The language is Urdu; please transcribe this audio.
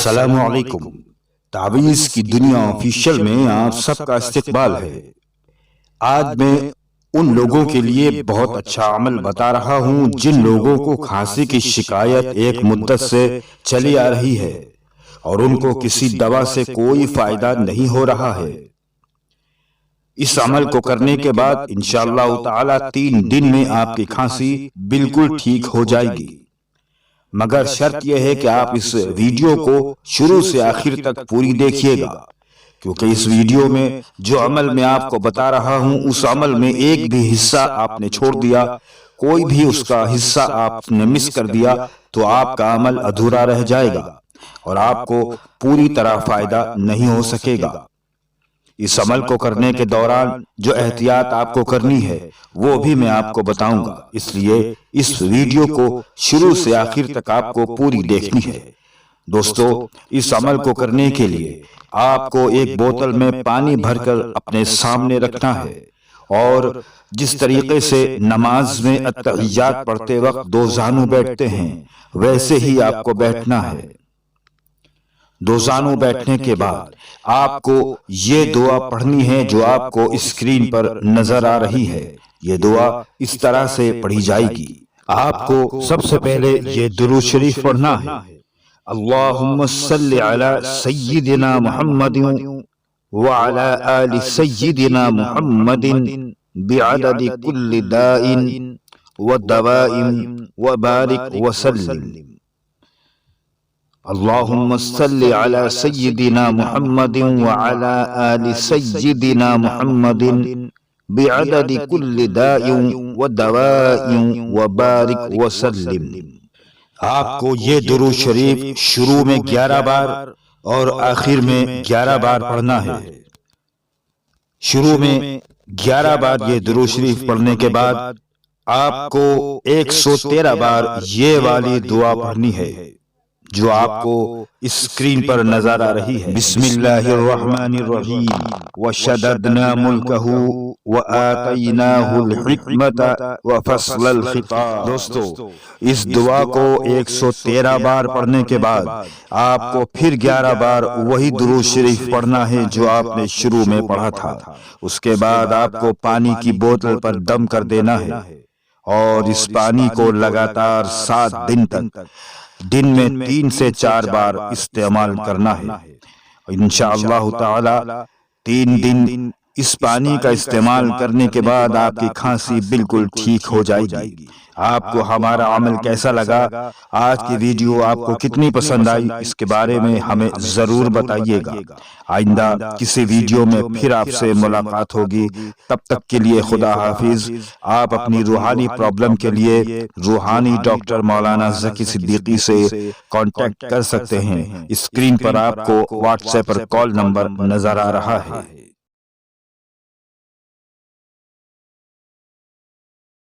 السلام علیکم۔ تعویذ کی دنیا آفیشل میں آپ سب کا استقبال ہے۔ آج میں ان لوگوں کے لیے بہت اچھا عمل بتا رہا ہوں جن لوگوں کو کھانسی کی شکایت ایک مدت سے چلی آ رہی ہے اور ان کو کسی دوا سے کوئی فائدہ نہیں ہو رہا ہے۔ اس عمل کو کرنے کے بعد انشاءاللہ تعالی 3 دن میں آپ کی کھانسی بالکل ٹھیک ہو جائے گی، مگر شرط یہ ہے کہ آپ اس ویڈیو کو شروع سے آخر تک پوری دیکھیے گا، کیونکہ اس ویڈیو میں جو عمل میں آپ کو بتا رہا ہوں اس عمل میں ایک بھی حصہ آپ نے چھوڑ دیا، کوئی بھی اس کا حصہ آپ نے مس کر دیا تو آپ کا عمل ادھورا رہ جائے گا اور آپ کو پوری طرح فائدہ نہیں ہو سکے گا۔ اس عمل کو کرنے کے دوران جو احتیاط آپ کو کرنی ہے وہ بھی میں آپ کو بتاؤں گا، اس لیے اس ویڈیو کو شروع سے آخر تک آپ کو پوری دیکھنی ہے۔ دوستو، اس عمل کو کرنے کے لیے آپ کو ایک بوتل میں پانی بھر کر اپنے سامنے رکھنا ہے اور جس طریقے سے نماز میں التحیات پڑھتے وقت 2 زانو بیٹھتے ہیں ویسے ہی آپ کو بیٹھنا ہے۔ 2 زانو بیٹھنے کے بعد آپ کو یہ دعا پڑھنی ہے جو آپ کو اسکرین پر نظر آ رہی ہے۔ یہ دعا اس طرح سے پڑھی جائے گی۔ آپ کو سب سے پہلے یہ درود شریف پڑھنا ہے: اللہم صلی علی سیدنا محمد وعلی آل سیدنا محمد بعدد کل داء ودواء وبارک وسلم۔ اللہم صلی علی سیدنا محمد وعلی آل سیدنا محمد بعدد کل داء ودواء وبارک وسلم۔ آپ کو یہ درود شریف شروع میں 11 بار اور آخر میں 11 بار پڑھنا ہے۔ شروع میں 11 بار یہ درود شریف پڑھنے کے بعد آپ کو 113 بار یہ والی دعا پڑھنی ہے جو آپ کو اسکرین پر نظر آ رہی ہے: بسم اللہ الرحمن الرحیم وشددنا ملکہ وآتیناہ الحکمت وفصل الخطاب۔ دوستو، اس دعا کو 113 بار پڑھنے کے بعد آپ کو پھر 11 بار وہی درود شریف پڑھنا ہے جو آپ نے شروع میں پڑھا تھا۔ اس کے بعد آپ کو پانی کی بوتل پر دم کر دینا ہے اور اس پانی کو لگاتار 7 دن تک دن میں 3 سے 4 بار استعمال کرنا ہے۔ انشاءاللہ تعالی 3 دن اس پانی کا استعمال کرنے کے بعد آپ کی کھانسی بالکل ٹھیک ہو جائے گی۔ آپ کو ہمارا عمل کیسا لگا؟ آج کی ویڈیو آپ کو کتنی پسند آئی؟ اس کے بارے میں ہمیں ضرور بتائیے گا۔ آئندہ کسی ویڈیو میں پھر آپ سے ملاقات ہوگی، تب تک کے لیے خدا حافظ۔ آپ اپنی روحانی پرابلم کے لیے روحانی ڈاکٹر مولانا ذکی صدیقی سے کانٹیکٹ کر سکتے ہیں۔ اسکرین پر آپ کو واٹس ایپ پر کال نمبر نظر آ رہا ہے۔